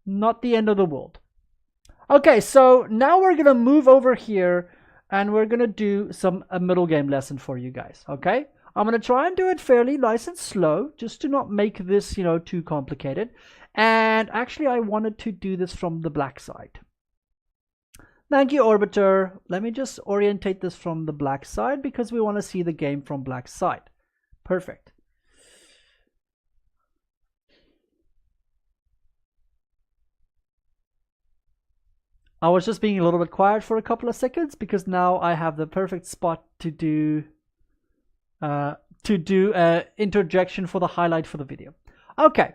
Not the end of the world. Okay, so now we're going to move over here and we're going to do a middle game lesson for you guys, okay? I'm going to try and do it fairly nice and slow just to not make this, too complicated. And actually, I wanted to do this from the black side. Thank you, Orbiter. Let me just orientate this from the black side because we want to see the game from black side. Perfect. I was just being a little bit quiet for a couple of seconds because now I have the perfect spot to do interjection for the highlight for the video. Okay,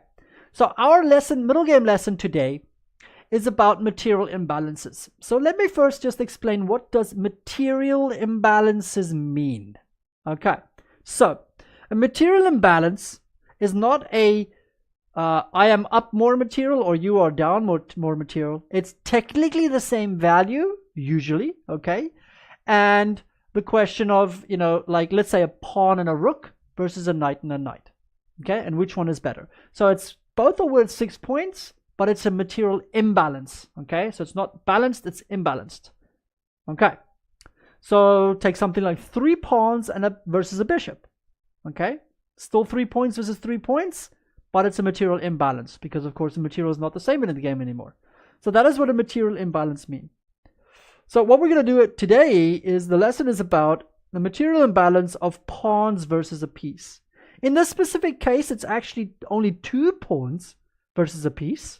so our middle game lesson today is about material imbalances. So let me first just explain, what does material imbalances mean? Okay, so a material imbalance is not a I am up more material or you are down more material. It's technically the same value, usually, okay? And the question of, like, let's say a pawn and a rook versus a knight and a knight, okay? And which one is better? So it's both are worth 6 points, but it's a material imbalance, okay? So it's not balanced, it's imbalanced, okay? So take something like 3 pawns versus a bishop, okay? Still 3 points versus 3 points, but it's a material imbalance because, of course, the material is not the same in the game anymore. So that is what a material imbalance means. So what we're going to do today is the lesson is about the material imbalance of pawns versus a piece. In this specific case, it's actually only 2 pawns versus a piece.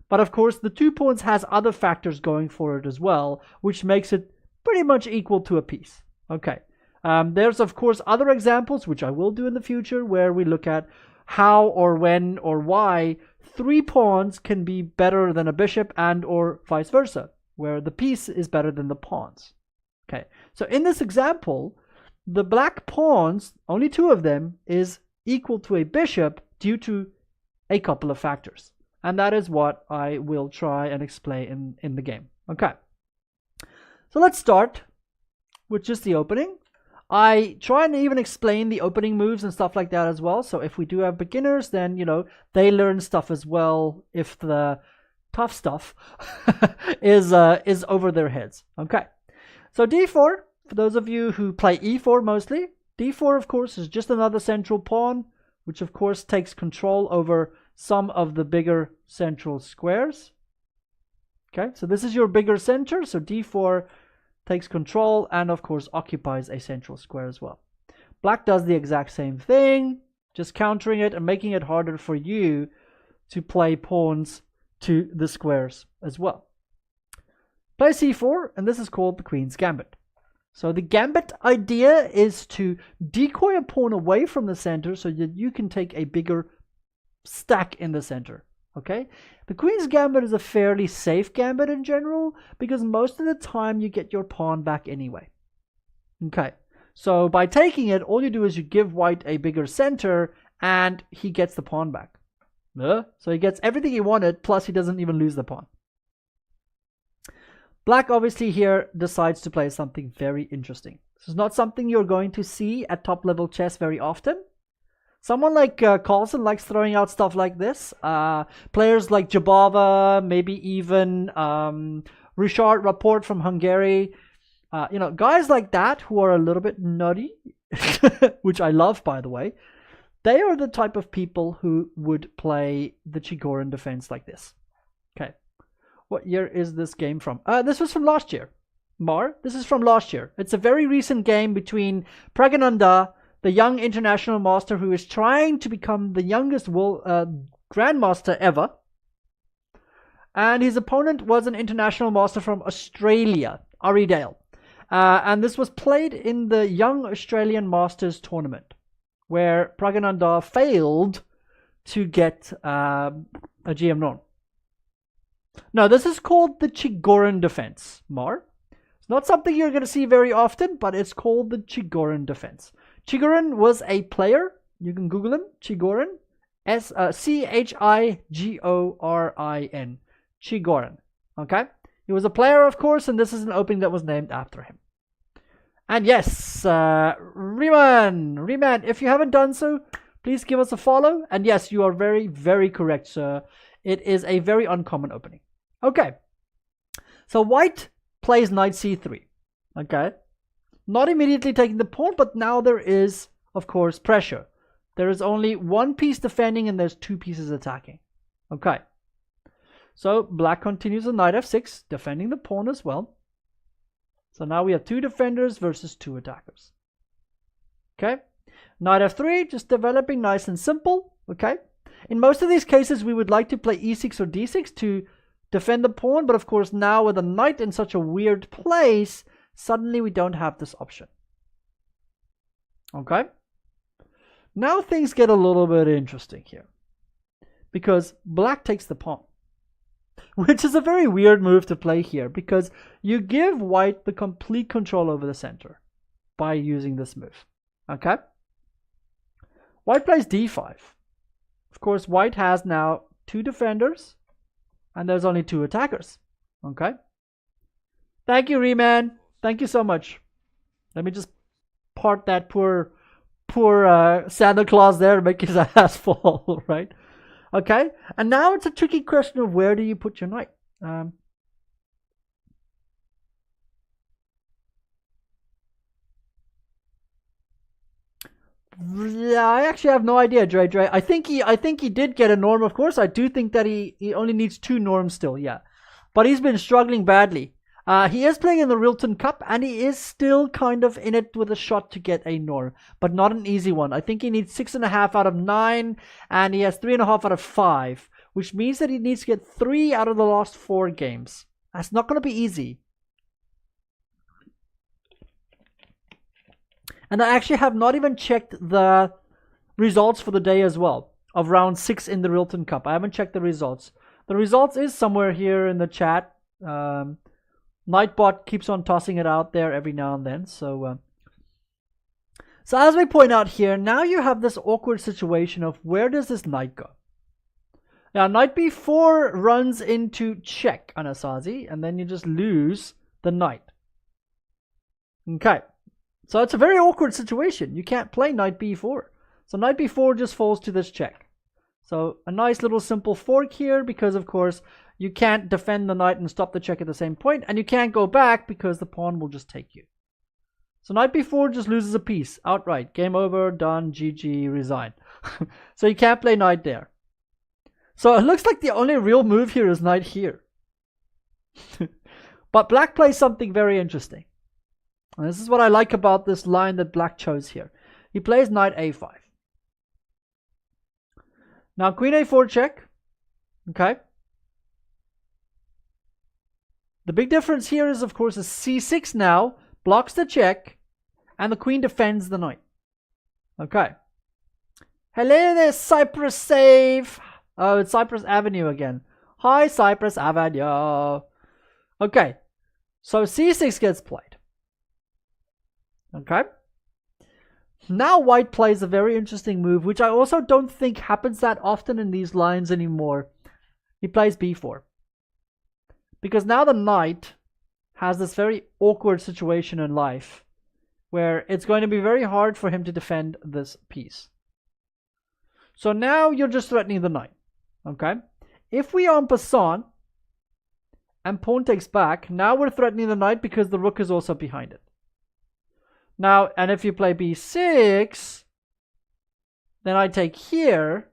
But, of course, the 2 pawns has other factors going for it as well, which makes it pretty much equal to a piece. Okay. There's, of course, other examples, which I will do in the future, where we look at how or when or why 3 pawns can be better than a bishop and or vice versa, where the piece is better than the pawns. Okay, so in this example, the black pawns, only 2 of them, is equal to a bishop due to a couple of factors. And that is what I will try and explain in the game. Okay, so let's start with just the opening. I try and even explain the opening moves and stuff like that as well. So if we do have beginners, then, they learn stuff as well if the tough stuff is over their heads. Okay. So d4, for those of you who play e4 mostly, d4, of course, is just another central pawn, which, of course, takes control over some of the bigger central squares. Okay. So this is your bigger center. So d4 takes control and, of course, occupies a central square as well. Black does the exact same thing, just countering it and making it harder for you to play pawns to the squares as well. Play c4, and this is called the Queen's Gambit. So the gambit idea is to decoy a pawn away from the center so that you can take a bigger stack in the center. Okay, the Queen's Gambit is a fairly safe gambit in general because most of the time you get your pawn back anyway. Okay, so by taking it, all you do is you give white a bigger center and he gets the pawn back. So he gets everything he wanted, plus he doesn't even lose the pawn. Black obviously here decides to play something very interesting. This is not something you're going to see at top level chess very often. Someone like Carlsen likes throwing out stuff like this. Players like Jabava, maybe even Richard Rapport from Hungary. Guys like that who are a little bit nutty, which I love, by the way. They are the type of people who would play the Chigorin defense like this. Okay. What year is this game from? This was from last year. This is from last year. It's a very recent game between Pragananda, the young international master who is trying to become the youngest grandmaster ever. And his opponent was an international master from Australia, Ari Dale. And this was played in the Young Australian Masters tournament, where Pragananda failed to get a GM non. Now, this is called the Chigorin defense, It's not something you're going to see very often, but it's called the Chigorin defense. Chigorin was a player. You can Google him. Chigorin. Chigorin. Chigorin. Okay? He was a player, of course, and this is an opening that was named after him. And yes, Riemann, if you haven't done so, please give us a follow. And yes, you are very, very correct, sir. It is a very uncommon opening. Okay, so white plays knight c3. Okay, not immediately taking the pawn, but now there is, of course, pressure. There is only one piece defending and there's two pieces attacking. Okay, so black continues on knight f6, defending the pawn as well. So now we have two defenders versus two attackers. Okay, knight f3, just developing nice and simple. Okay, in most of these cases we would like to play e6 or d6 to defend the pawn, but of course now with the knight in such a weird place, suddenly we don't have this option. Okay, now things get a little bit interesting here, because black takes the pawn, which is a very weird move to play here, because you give white the complete control over the center by using this move. Okay, white plays d5. Of course, white has now two defenders and there's only two attackers. Okay, thank you, Reman. Thank you so much. Let me just part that poor Santa Claus there and make his ass fall, right? Okay, and now it's a tricky question of where do you put your knight. Yeah, I actually have no idea, Dre. I think he did get a norm, of course. I do think that he only needs two norms still, yeah. But he's been struggling badly. He is playing in the Rilton Cup, and he is still kind of in it with a shot to get a norm, but not an easy one. I think he needs 6.5 out of 9, and he has 3.5 out of 5, which means that he needs to get 3 out of the last 4 games. That's not going to be easy. And I actually have not even checked the results for the day as well, of round 6 in the Rilton Cup. I haven't checked the results. The results is somewhere here in the chat. Nightbot keeps on tossing it out there every now and then. So as we point out here, now you have this awkward situation of where does this knight go? Now, knight b4 runs into check, Anasazi, and then you just lose the knight. Okay, so it's a very awkward situation. You can't play knight b4. So knight b4 just falls to this check. So a nice little simple fork here, because of course you can't defend the knight and stop the check at the same point, and you can't go back because the pawn will just take you. So knight b4 just loses a piece outright. Game over, done, GG, resign. So you can't play knight there. So it looks like the only real move here is knight here. But black plays something very interesting. And this is what I like about this line that black chose here. He plays knight a5. Now queen a4 check. Okay. The big difference here is, of course, is c6 now blocks the check and the queen defends the knight. Okay. Hello there, Cypress Save. Oh, it's Cypress Avenue again. Hi, Cypress Avenue. Okay. So c6 gets played. Okay. Now white plays a very interesting move, which I also don't think happens that often in these lines anymore. He plays b4. Because now the knight has this very awkward situation in life where it's going to be very hard for him to defend this piece. So now you're just threatening the knight. Okay? If we are en passant and pawn takes back, now we're threatening the knight because the rook is also behind it. Now, and if you play b6, then I take here,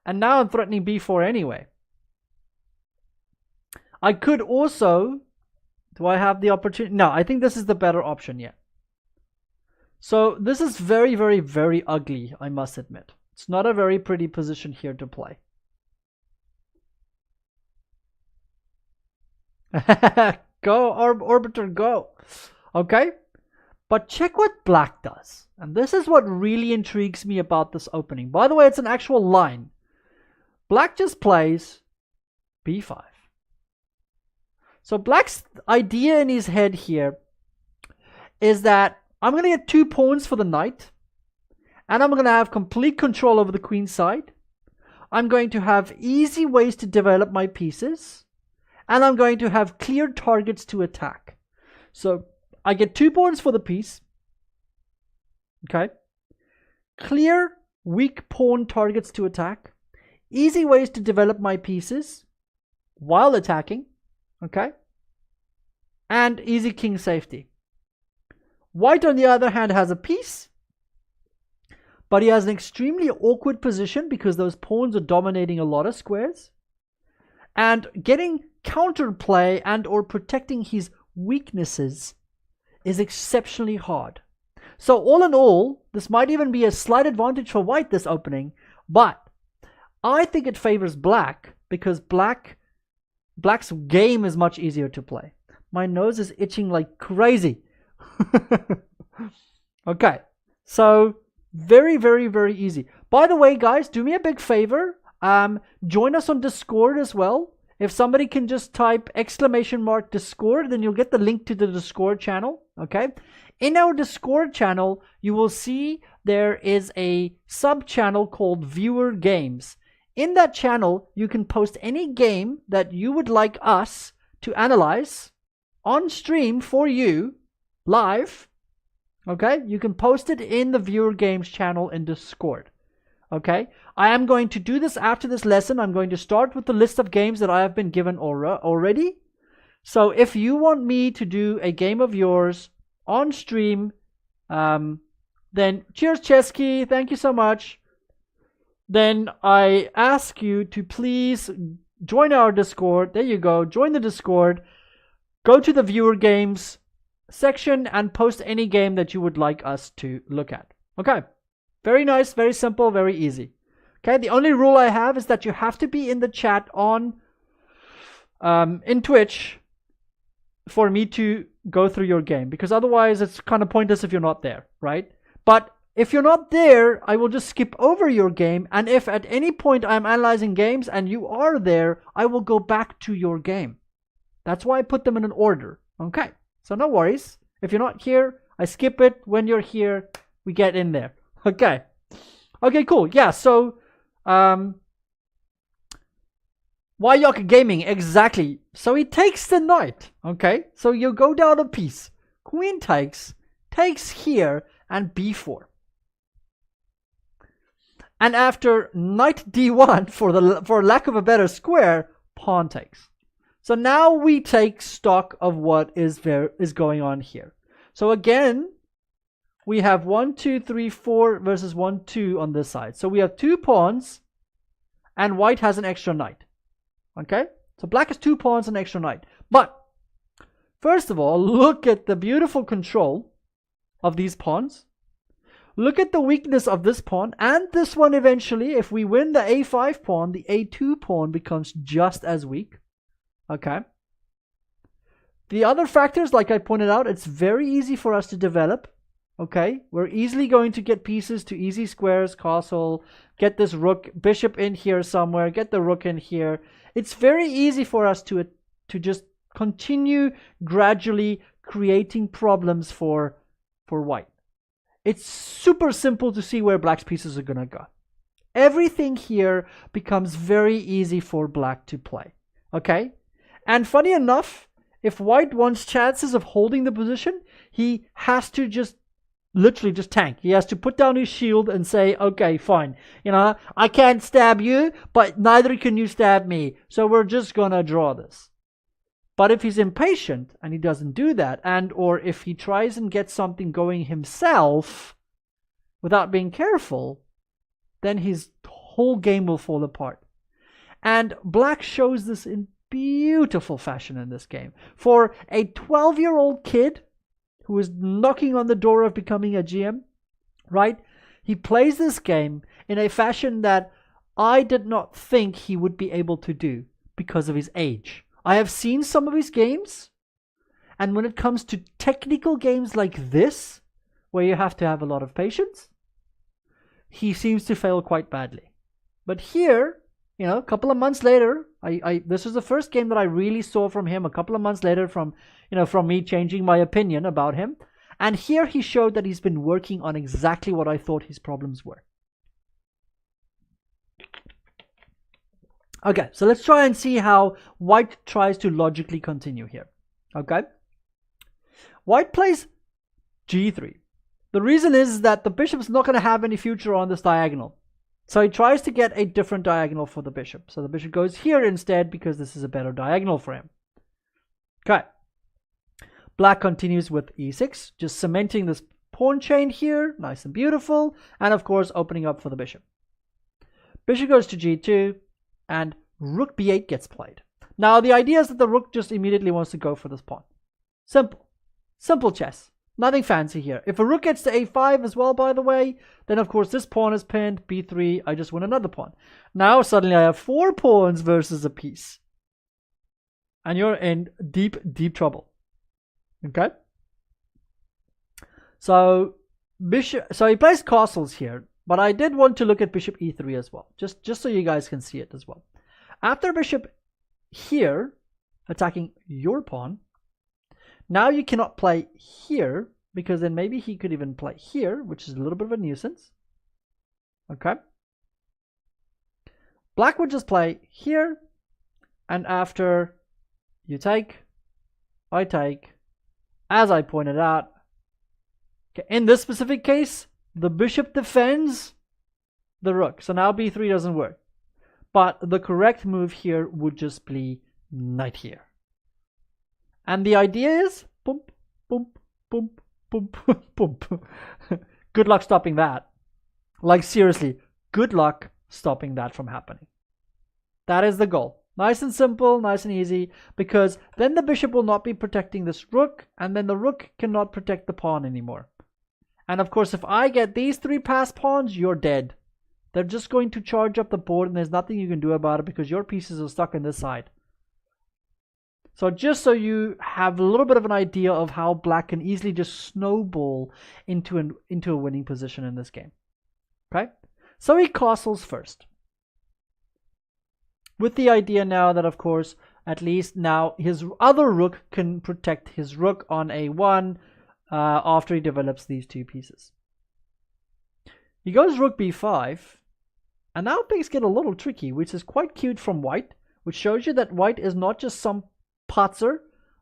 and now I'm threatening b4 anyway. I could also, do I have the opportunity? No, I think this is the better option yet. So this is very, very, very ugly, I must admit. It's not a very pretty position here to play. Go, Orbiter, go. Okay. But check what black does. And this is what really intrigues me about this opening. By the way, it's an actual line. Black just plays b5. So black's idea in his head here is that I'm going to get 2 pawns for the knight. And I'm going to have complete control over the queen side. I'm going to have easy ways to develop my pieces. And I'm going to have clear targets to attack. So I get 2 pawns for the piece. Okay. Clear weak pawn targets to attack. easy ways to develop my pieces while attacking, okay? And easy king safety. White, on the other hand, has a piece, but he has an extremely awkward position because those pawns are dominating a lot of squares. And getting counterplay and or protecting his weaknesses is exceptionally hard. So all in all, this might even be a slight advantage for white this opening, but I think it favors black because black's game is much easier to play. My nose is itching like crazy. Okay, so very, very, very easy. By the way, guys, do me a big favor. Join us on Discord as well. If somebody can just type !Discord, then you'll get the link to the Discord channel. Okay. In our Discord channel, you will see there is a sub channel called Viewer Games. In that channel, you can post any game that you would like us to analyze on stream for you live. Okay, you can post it in the Viewer Games channel in Discord. Okay, I am going to do this after this lesson. I'm going to start with the list of games that I have been given already. So if you want me to do a game of yours on stream, then cheers, Chesky. Thank you so much. Then I ask you to please join our Discord. There you go. Join the Discord. Go to the Viewer Games section and post any game that you would like us to look at. Okay. Very nice, very simple, very easy. Okay. The only rule I have is that you have to be in the chat on in Twitch for me to go through your game, because otherwise it's kind of pointless if you're not there, right? But if you're not there, I will just skip over your game, and if at any point I'm analyzing games and you are there, I will go back to your game. That's why I put them in an order. Okay, so no worries. If you're not here, I skip it. When you're here, we get in there. Okay. Okay, cool. Yeah, so Wayok Gaming, exactly. So he takes the knight. Okay, so you go down a piece. Queen takes here, and b4. And after knight d1, for lack of a better square, pawn takes. So now we take stock of what is going on here. So again, we have 1, 2, 3, 4 versus 1, 2 on this side. So we have 2 pawns, and white has an extra knight. Okay? So black has 2 pawns and an extra knight. But first of all, look at the beautiful control of these pawns. Look at the weakness of this pawn and this one eventually. If we win the a5 pawn, the a2 pawn becomes just as weak. Okay. The other factors, like I pointed out, it's very easy for us to develop. Okay. We're easily going to get pieces to easy squares, castle, get this rook, bishop in here somewhere, get the rook in here. It's very easy for us to just continue gradually creating problems for white. It's super simple to see where black's pieces are going to go. Everything here becomes very easy for black to play. Okay? And funny enough, if white wants chances of holding the position, he has to just literally just tank. He has to put down his shield and say, okay, fine. You know, I can't stab you, but neither can you stab me. So we're just going to draw this. But if he's impatient and he doesn't do that, and or if he tries and gets something going himself without being careful, then his whole game will fall apart. And black shows this in beautiful fashion in this game. For a 12-year-old kid who is knocking on the door of becoming a GM, right? He plays this game in a fashion that I did not think he would be able to do because of his age. I have seen some of his games, and when it comes to technical games like this, where you have to have a lot of patience, he seems to fail quite badly. But here, you know, a couple of months later, this was the first game that I really saw from him. A couple of months later, from me changing my opinion about him, and here he showed that he's been working on exactly what I thought his problems were. Okay, so let's try and see how white tries to logically continue here. Okay, white plays g3. The reason is that the bishop's not going to have any future on this diagonal. So he tries to get a different diagonal for the bishop. So the bishop goes here instead because this is a better diagonal for him. Okay. Black continues with e6, just cementing this pawn chain here, nice and beautiful, and of course opening up for the bishop. Bishop goes to g2, and rook b8 gets played. Now the idea is that the rook just immediately wants to go for this pawn. Simple chess. Nothing fancy here. If a rook gets to a5 as well, by the way, then of course this pawn is pinned, b3, I just win another pawn. Now suddenly I have 4 pawns versus a piece. And you're in deep trouble. Okay? So he plays castles here, but I did want to look at bishop e3 as well, just so you guys can see it as well. After bishop here, attacking your pawn, now you cannot play here, because then maybe he could even play here, which is a little bit of a nuisance. Okay. Black would just play here, and after you take, I take, as I pointed out. Okay, in this specific case, the bishop defends the rook, so now b3 doesn't work. But the correct move here would just be knight here. And the idea is, boom, boom, boom, boom, boom. Good luck stopping that. Like seriously, good luck stopping that from happening. That is the goal. Nice and simple, nice and easy, because then the bishop will not be protecting this rook, and then the rook cannot protect the pawn anymore. And of course, if I get these 3 passed pawns, you're dead. They're just going to charge up the board, and there's nothing you can do about it because your pieces are stuck on this side. So just so you have a little bit of an idea of how black can easily just snowball into a winning position in this game. Okay? So he castles first. With the idea now that, of course, at least now his other rook can protect his rook on a1 after he develops these 2 pieces. He goes rook b5, and now things get a little tricky, which is quite cute from white, which shows you that white is not just some patzer,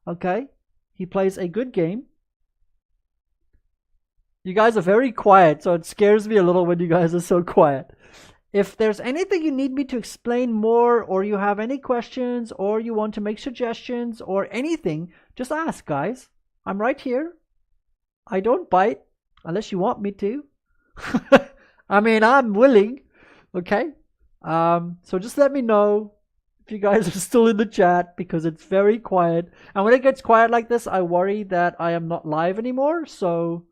okay? He plays a good game. You guys are very quiet, so it scares me a little when you guys are so quiet. If there's anything you need me to explain more, or you have any questions, or you want to make suggestions, or anything, just ask, guys. I'm right here. I don't bite, unless you want me to. I mean, I'm willing, okay? So just let me know if you guys are still in the chat, because it's very quiet. And when it gets quiet like this, I worry that I am not live anymore. So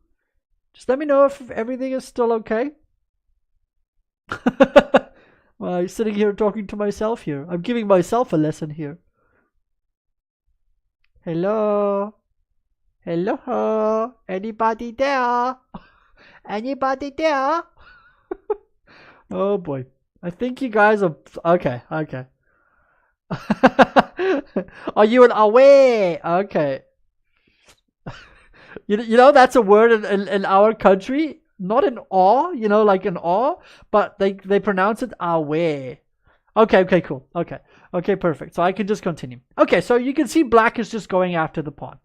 just let me know if everything is still okay. Well, I'm sitting here talking to myself here. I'm giving myself a lesson here. Hello? Hello? Anybody there? Anybody there? Oh boy. I think you guys are... Okay. Are you an away? Okay. You know that's a word in our country. Not an awe, you know, like an awe, but they pronounce it away. Okay, cool. Okay, perfect. So I can just continue. Okay, so you can see black is just going after the pawn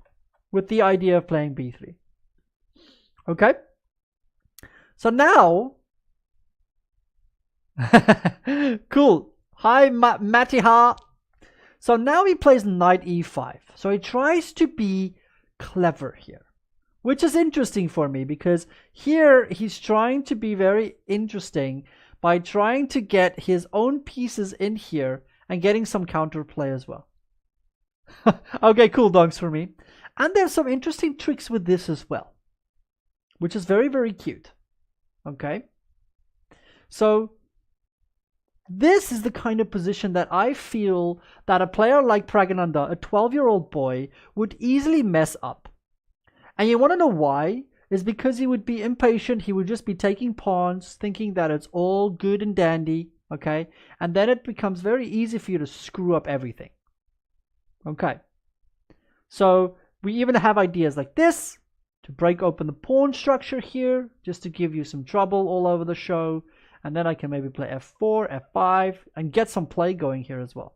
with the idea of playing b3. Okay. So now, cool. Hi, Matiha. So now he plays knight e5. So he tries to be clever here, which is interesting for me because here he's trying to be very interesting by trying to get his own pieces in here and getting some counterplay as well. Okay, cool, donks for me. And there's some interesting tricks with this as well, which is very, very cute. Okay. So this is the kind of position that I feel that a player like Pragananda, a 12-year-old boy, would easily mess up. And you want to know why? Is because he would be impatient. He would just be taking pawns, thinking that it's all good and dandy. Okay. And then it becomes very easy for you to screw up everything. Okay. So we even have ideas like this to break open the pawn structure here, just to give you some trouble all over the show. And then I can maybe play f4, f5, and get some play going here as well.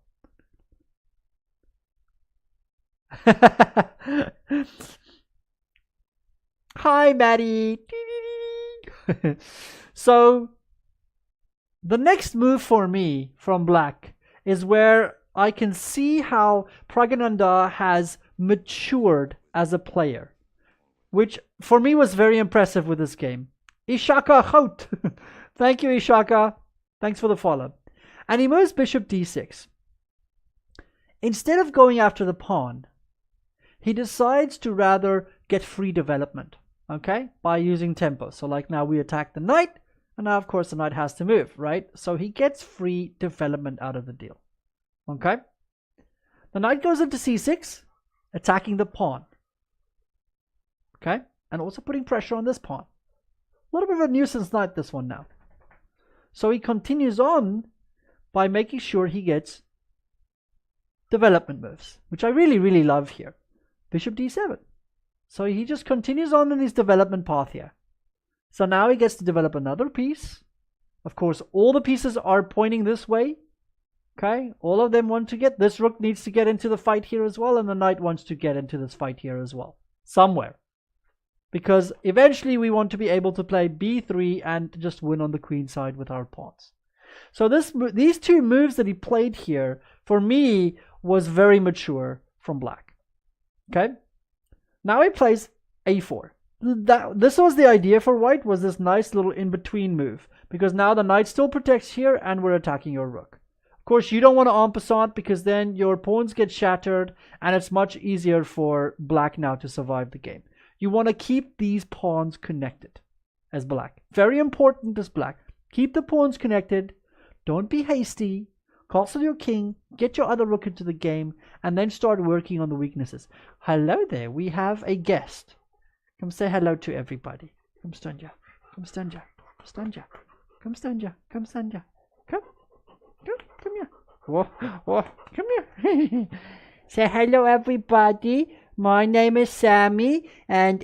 Hi, Maddie. So The next move for me from black is where I can see how Pragananda has matured as a player, which for me was very impressive with this game. Ishaka Hout. Thank you, Ishaka. Thanks for the follow. And he moves bishop d6. Instead of going after the pawn, he decides to rather get free development, okay, by using tempo. So like now we attack the knight, and now of course the knight has to move, right? So he gets free development out of the deal, okay? The knight goes into c6, attacking the pawn, okay? And also putting pressure on this pawn. A little bit of a nuisance knight, this one now. So he continues on by making sure he gets development moves, which I really, really love here. Bishop d7. So he just continues on in his development path here. So now he gets to develop another piece. Of course, all the pieces are pointing this way. Okay, all of them want to get, this rook needs to get into the fight here as well, and the knight wants to get into this fight here as well. Somewhere. Because eventually we want to be able to play b3 and just win on the queen side with our pawns. So these two moves that he played here, for me, was very mature from black. Okay? Now he plays a4. This was the idea for white, was this nice little in-between move. Because now the knight still protects here and we're attacking your rook. Of course, you don't want to en passant because then your pawns get shattered and it's much easier for black now to survive the game. You want to keep these pawns connected as black. Very important as black. Keep the pawns connected. Don't be hasty. Castle your king. Get your other rook into the game. And then start working on the weaknesses. Hello there. We have a guest. Come say hello to everybody. Come Stanja. Come Stanja. Stanja. Come Stanja. Come Stanja. Come. Come here. Whoa, whoa. Come here. Say hello everybody. My name is Sammy, and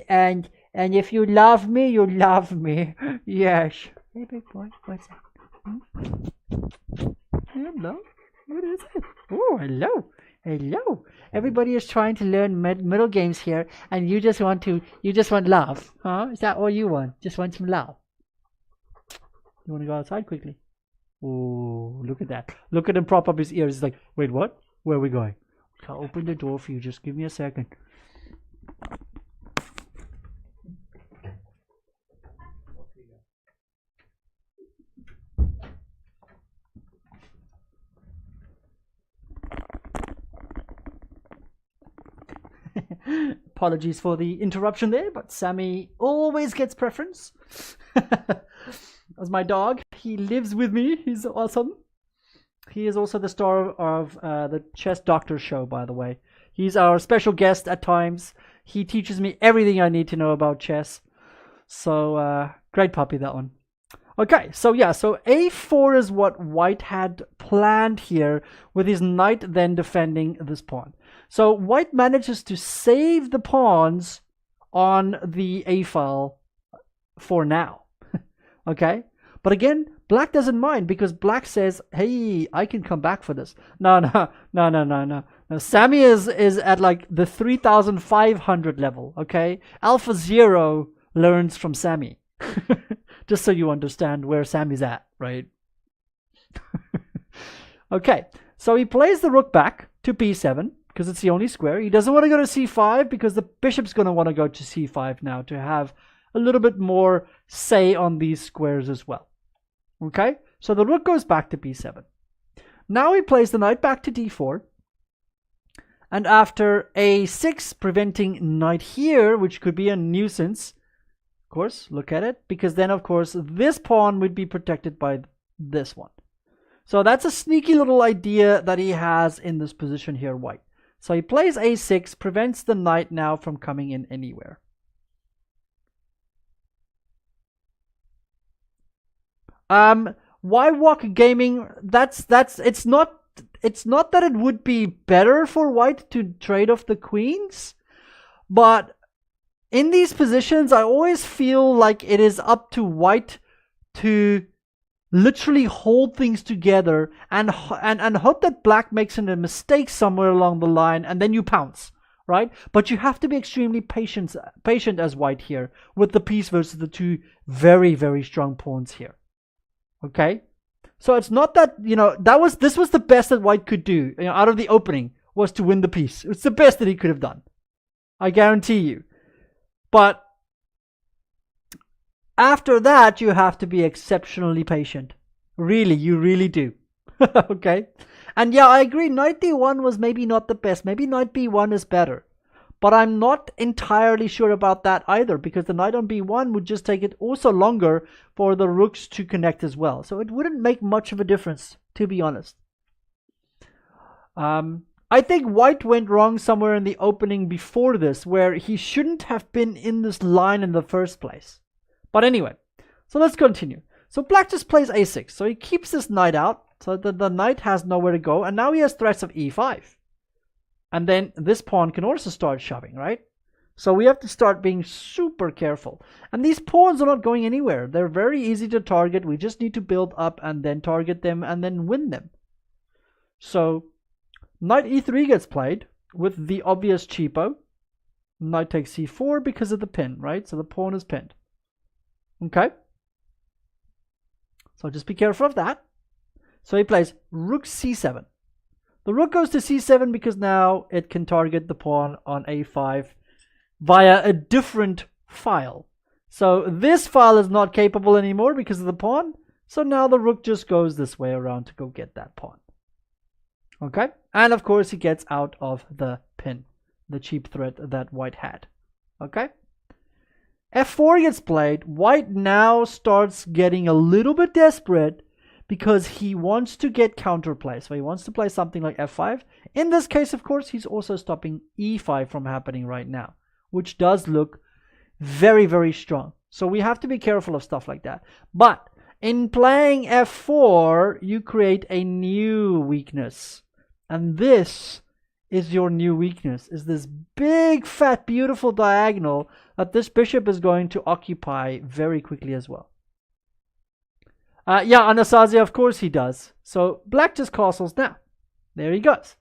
if you love me, you love me. Yes. Hey, big boy, what's that? Hello. What is it? Oh, hello. Hello. Everybody is trying to learn Middlegames here, and you just want love, huh? Is that all you want? Just want some love. You want to go outside quickly? Oh, look at that. Look at him prop up his ears. He's like, wait, what? Where are we going? I'll open the door for you. Just give me a second. Apologies for the interruption there, but Sammy always gets preference. As my dog, he lives with me. He's awesome. He is also the star of the Chess Doctor show, by the way. He's our special guest at times. He teaches me everything I need to know about chess. So, great puppy, that one. Okay, so yeah, so a4 is what white had planned here, with his knight then defending this pawn. So white manages to save the pawns on the a file for now. Okay, but again, black doesn't mind because black says, hey, I can come back for this. No. Sammy is at like the 3,500 level, okay? Alpha Zero learns from Sammy. Just so you understand where Sammy's at, right? Okay, so he plays the rook back to b7 because it's the only square. He doesn't want to go to c5 because the bishop's going to want to go to c5 now to have a little bit more say on these squares as well. Okay, so the rook goes back to b7. Now he plays the knight back to d4. And after a6, preventing knight here, which could be a nuisance, of course, look at it, because then, of course, this pawn would be protected by this one. So that's a sneaky little idea that he has in this position here, white. So he plays a6, prevents the knight now from coming in anywhere. Why walk gaming? It's not that it would be better for white to trade off the queens, but in these positions, I always feel like it is up to white to literally hold things together and hope that black makes a mistake somewhere along the line and then you pounce, right? But you have to be extremely patient as white here with the piece versus the two very, very strong pawns here. Okay? So it's not that, this was the best that white could do, out of the opening, was to win the piece. It's the best that he could have done. I guarantee you. But after that, you have to be exceptionally patient. Really, you really do. Okay? And yeah, I agree, knight d1 was maybe not the best. Maybe knight b1 is better. But I'm not entirely sure about that either, because the knight on b1 would just take it also longer for the rooks to connect as well. So it wouldn't make much of a difference, to be honest. I think white went wrong somewhere in the opening before this, where he shouldn't have been in this line in the first place. But anyway, so let's continue. So black just plays a6. So he keeps this knight out, so that the knight has nowhere to go. And now he has threats of e5. And then this pawn can also start shoving, right? So we have to start being super careful. And these pawns are not going anywhere. They're very easy to target. We just need to build up and then target them and then win them. So knight e3 gets played with the obvious cheapo. Knight takes c4 because of the pin, right? So the pawn is pinned. Okay. So just be careful of that. So he plays rook c7. The rook goes to c7 because now it can target the pawn on a5 via a different file. So this file is not capable anymore because of the pawn. So now the rook just goes this way around to go get that pawn. Okay. And of course he gets out of the pin, the cheap threat that white had. Okay. f4 gets played. White now starts getting a little bit desperate, because he wants to get counterplay. So he wants to play something like f5. In this case, of course, he's also stopping e5 from happening right now, which does look very, very strong. So we have to be careful of stuff like that. But in playing f4, you create a new weakness. And this is your new weakness, is this big, fat, beautiful diagonal that this bishop is going to occupy very quickly as well. Yeah, Anastasia, of course he does. So black just castles now. There he goes.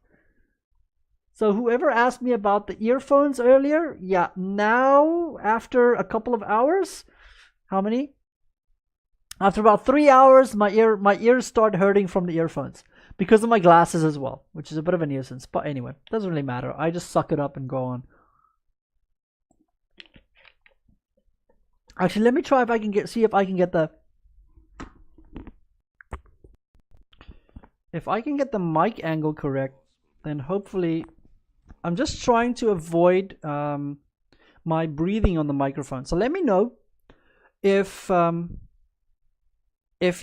So whoever asked me about the earphones earlier, yeah, now after a couple of hours, how many? After about 3 hours, my ears start hurting from the earphones because of my glasses as well, which is a bit of a nuisance. But anyway, doesn't really matter. I just suck it up and go on. Actually, let me try if I can see if I can get the. If I can get the mic angle correct, then hopefully, I'm just trying to avoid my breathing on the microphone. So let me know if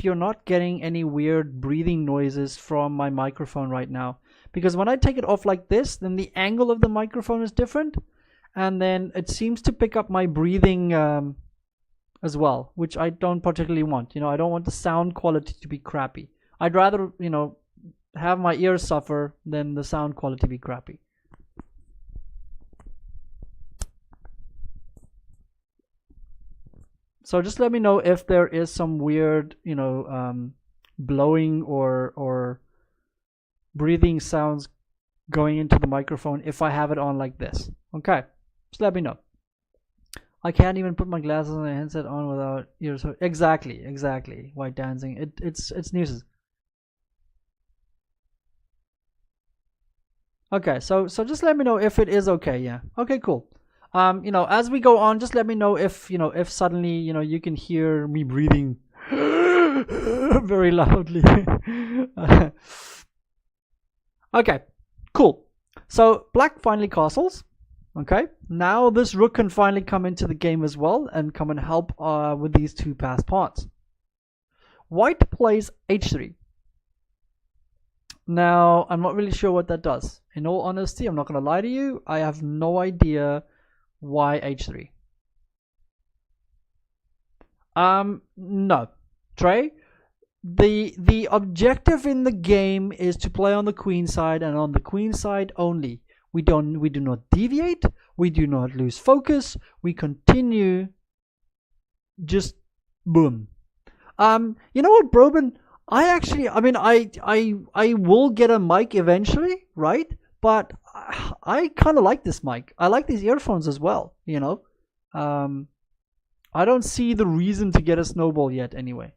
you're not getting any weird breathing noises from my microphone right now. Because when I take it off like this, then the angle of the microphone is different. And then it seems to pick up my breathing as well, which I don't particularly want. I don't want the sound quality to be crappy. I'd rather, have my ears suffer than the sound quality be crappy. So just let me know if there is some weird, blowing or breathing sounds going into the microphone if I have it on like this. Okay, just let me know. I can't even put my glasses and a headset on without ears. Exactly. White dancing. It's nuisance. Okay, so just let me know if it is okay. Yeah. Okay, cool. As we go on, just let me know if if suddenly you can hear me breathing very loudly. Okay, cool. So black finally castles. Okay, now this rook can finally come into the game as well and come and help with these two passed pawns. White plays h3. Now, I'm not really sure what that does. In all honesty, I'm not going to lie to you. I have no idea why h3. No. Trey, the objective in the game is to play on the queen side and on the queen side only. We do not deviate. We do not lose focus. We continue. Just boom. You know what, Broben? I will get a mic eventually, right? But I kind of like this mic. I like these earphones as well, I don't see the reason to get a snowball yet anyway.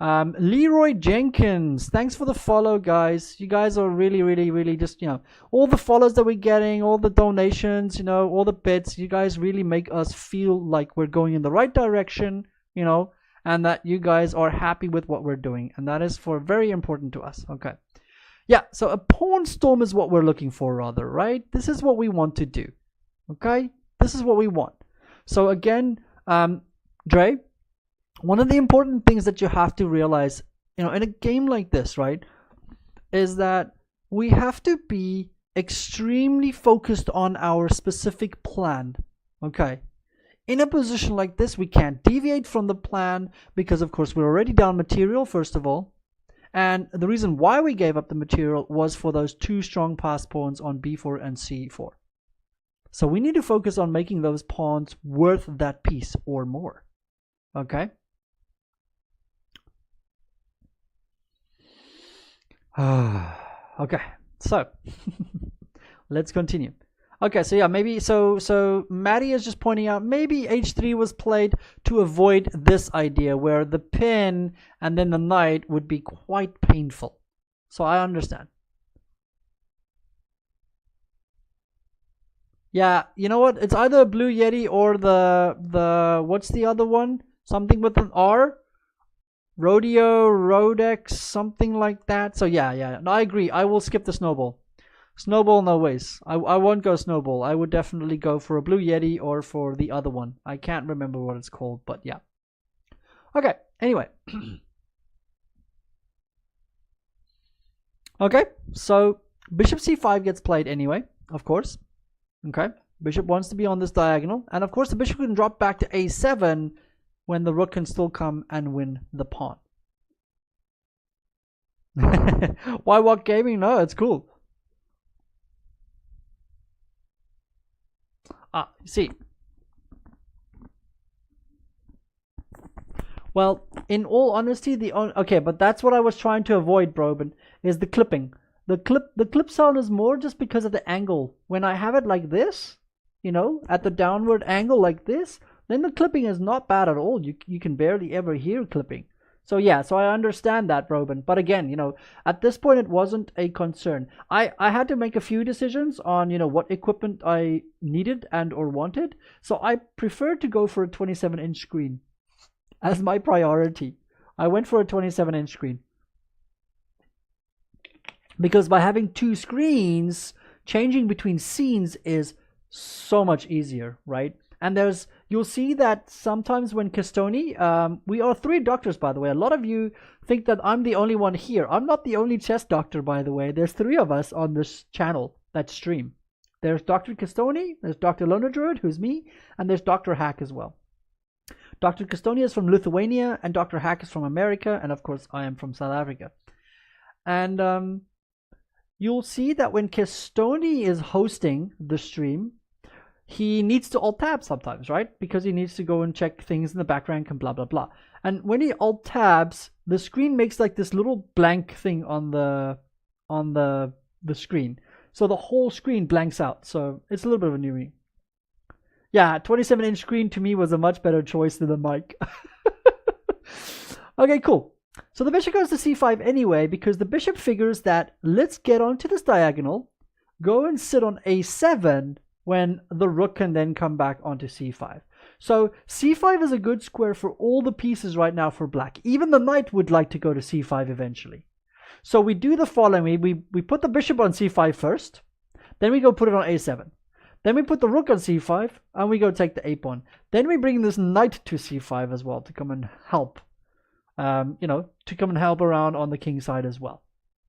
Leroy Jenkins, thanks for the follow, guys. You guys are really just, all the follows that we're getting, all the donations, all the bits. You guys really make us feel like we're going in the right direction, and that you guys are happy with what we're doing. And that is very important to us. Okay. Yeah, so a pawn storm is what we're looking for, rather, right? This is what we want to do. Okay? This is what we want. So again, Dre, one of the important things that you have to realize, in a game like this, right, is that we have to be extremely focused on our specific plan. Okay? In a position like this, we can't deviate from the plan because, of course, we're already down material, first of all. And the reason why we gave up the material was for those two strong pass pawns on b4 and c4. So we need to focus on making those pawns worth that piece or more. Okay? Okay, so let's continue. Okay, so yeah, maybe so Maddie is just pointing out maybe h3 was played to avoid this idea where the pin and then the knight would be quite painful. So I understand. Yeah, you know what? It's either Blue Yeti or the what's the other one? Something with an R? Rodeo, Rodex, something like that. So yeah. No, I agree. I will skip the snowball. Snowball, no ways. I won't go snowball. I would definitely go for a Blue Yeti or for the other one. I can't remember what it's called, but yeah. Okay, anyway. Okay, so bishop c5 gets played anyway, of course. Okay, bishop wants to be on this diagonal. And of course, the bishop can drop back to a7 when the rook can still come and win the pawn. Why walk gaming? No, it's cool. See. Well, in all honesty, okay, but that's what I was trying to avoid, Broben, is the clipping. The clip sound is more just because of the angle. When I have it like this, at the downward angle like this, then the clipping is not bad at all. You can barely ever hear clipping. So yeah, so I understand that, Broben. But again, at this point it wasn't a concern. I had to make a few decisions on, what equipment I needed and or wanted. So I preferred to go for a 27-inch screen as my priority. I went for a 27-inch screen. Because by having two screens, changing between scenes is so much easier, right? And you'll see that sometimes when Castoni, we are 3 doctors, by the way. A lot of you think that I'm the only one here. I'm not the only chess doctor, by the way. There's 3 of us on this channel that stream. There's Dr. Castoni, there's Dr. Lona Druid, who's me, and there's Dr. Hack as well. Dr. Castoni is from Lithuania, and Dr. Hack is from America, and of course I am from South Africa. And you'll see that when Castoni is hosting the stream, he needs to alt tab sometimes, right? Because he needs to go and check things in the background and blah blah blah. And when he alt tabs, the screen makes like this little blank thing on the screen. So the whole screen blanks out. So it's a little bit of a newbie. Yeah, 27-inch screen to me was a much better choice than the mic. Okay, cool. So the bishop goes to c5 anyway, because the bishop figures that let's get onto this diagonal, go and sit on a7, when the rook can then come back onto c5. So c5 is a good square for all the pieces right now for black. Even the knight would like to go to c5 eventually. So we do the following. We put the bishop on c5 first. Then we go put it on a7. Then we put the rook on c5. And we go take the a-pawn. Then we bring this knight to c5 as well to come and help. To come and help around on the king side as well.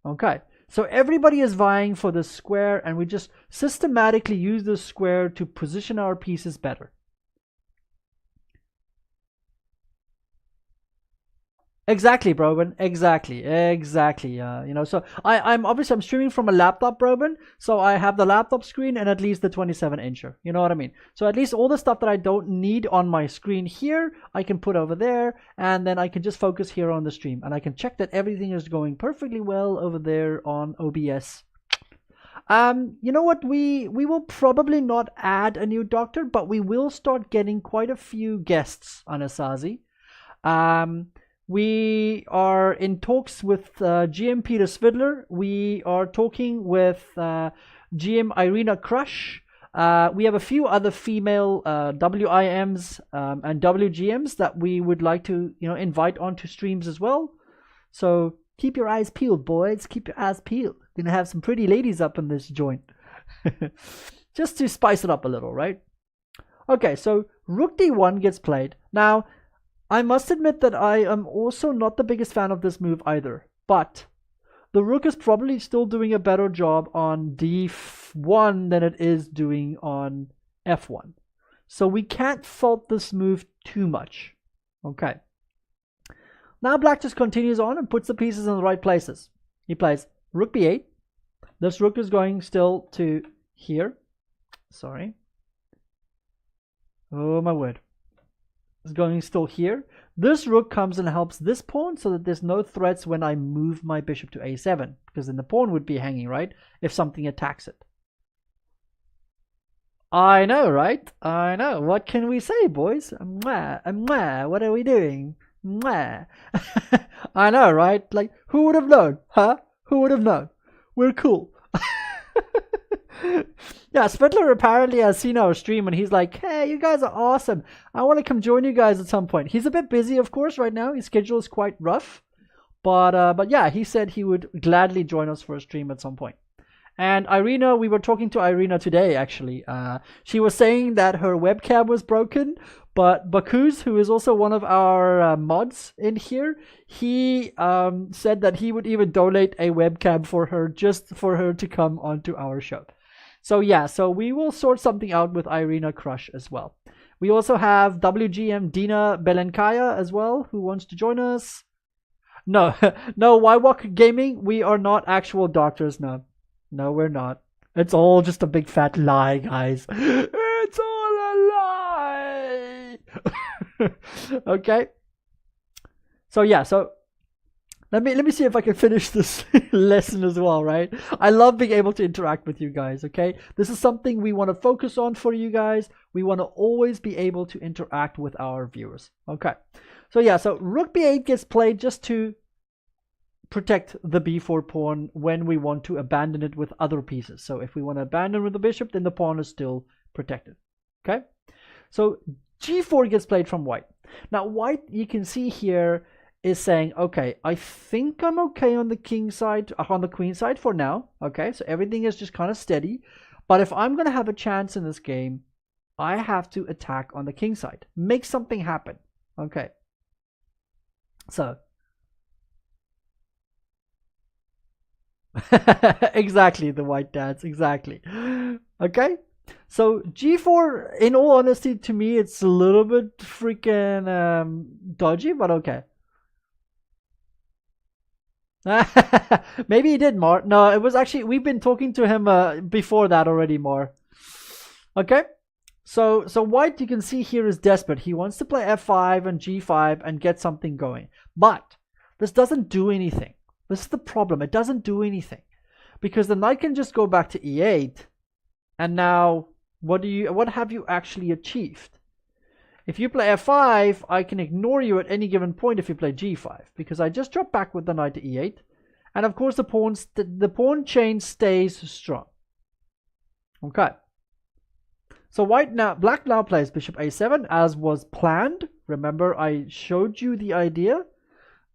Okay. So everybody is vying for this square, and we just systematically use this square to position our pieces better. Exactly, Broben. Exactly. So I'm streaming from a laptop, Broben. So I have the laptop screen and at least the 27-incher. You know what I mean? So at least all the stuff that I don't need on my screen here, I can put over there, and then I can just focus here on the stream, and I can check that everything is going perfectly well over there on OBS. You know what? We will probably not add a new doctor, but we will start getting quite a few guests on Asazi. We are in talks with GM Peter Svidler. We are talking with GM Irina Crush. We have a few other female WIMs and WGMs that we would like to, invite onto streams as well. So keep your eyes peeled, boys. Keep your eyes peeled. We're gonna have some pretty ladies up in this joint, just to spice it up a little, right? Okay, so Rook D1 gets played. Now, I must admit that I am also not the biggest fan of this move either, but the Rook is probably still doing a better job on D1 than it is doing on F1. So we can't fault this move too much. Okay. Now Black just continues on and puts the pieces in the right places. He plays Rook B8. This Rook is going still to here. Sorry. Oh my word. It's going still here. This Rook comes and helps this pawn so that there's no threats when I move my bishop to A7, because then the pawn would be hanging, right, if something attacks it. I know, right? I know. What can we say, boys? Mwah. What are we doing? Mwah. I know, right? Like, who would have known? Huh? Who would have known? We're cool. Yeah, Svidler apparently has seen our stream and he's like, hey, you guys are awesome. I want to come join you guys at some point. He's a bit busy, of course, right now. His schedule is quite rough. But yeah, he said he would gladly join us for a stream at some point. And Irina, we were talking to Irina today, actually. She was saying that her webcam was broken, but Bakuz, who is also one of our mods in here, he said that he would even donate a webcam for her, just for her to come onto our show. So yeah, so we will sort something out with Irina Crush as well. We also have WGM Dina Belenkaya as well, who wants to join us. No, no, Wywalk Gaming, we are not actual doctors, no. No, we're not. It's all just a big fat lie, guys. It's all a lie. Okay. So yeah, so let me see if I can finish this lesson as well, right? I love being able to interact with you guys, okay? This is something we want to focus on for you guys. We want to always be able to interact with our viewers. Okay. So yeah, so Rook B8 gets played just to protect the b4 pawn when we want to abandon it with other pieces. So if we want to abandon with the bishop, then the pawn is still protected. Okay. So g4 gets played from white. Now white, you can see here, is saying, okay, I think I'm okay on the king side, on the queen side for now. Okay, so everything is just kind of steady. But if I'm going to have a chance in this game, I have to attack on the king side. Make something happen. Okay. So. Exactly, the white dance. Exactly. Okay. So g4, in all honesty, to me, it's a little bit freaking dodgy, but okay. Maybe he did, Mar. No, it was actually, we've been talking to him before that already, Mar. Okay. So white, you can see here, is desperate. He wants to play f5 and g5 and get something going. But this doesn't do anything. This is the problem. It doesn't do anything. Because the knight can just go back to e8. And now, what have you actually achieved? If you play f5, I can ignore you at any given point if you play g5, because I just drop back with the knight to e8, and of course the pawn chain stays strong. Okay. So black now plays bishop a7 as was planned. Remember, I showed you the idea.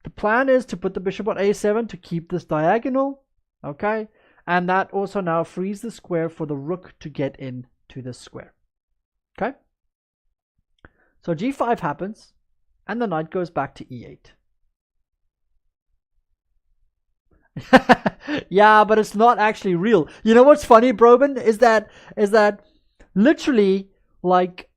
The plan is to put the bishop on a7 to keep this diagonal. Okay, and that also now frees the square for the rook to get into this square. Okay. So g5 happens, and the knight goes back to e8. Yeah, but it's not actually real. You know what's funny, Broben, is that literally, like,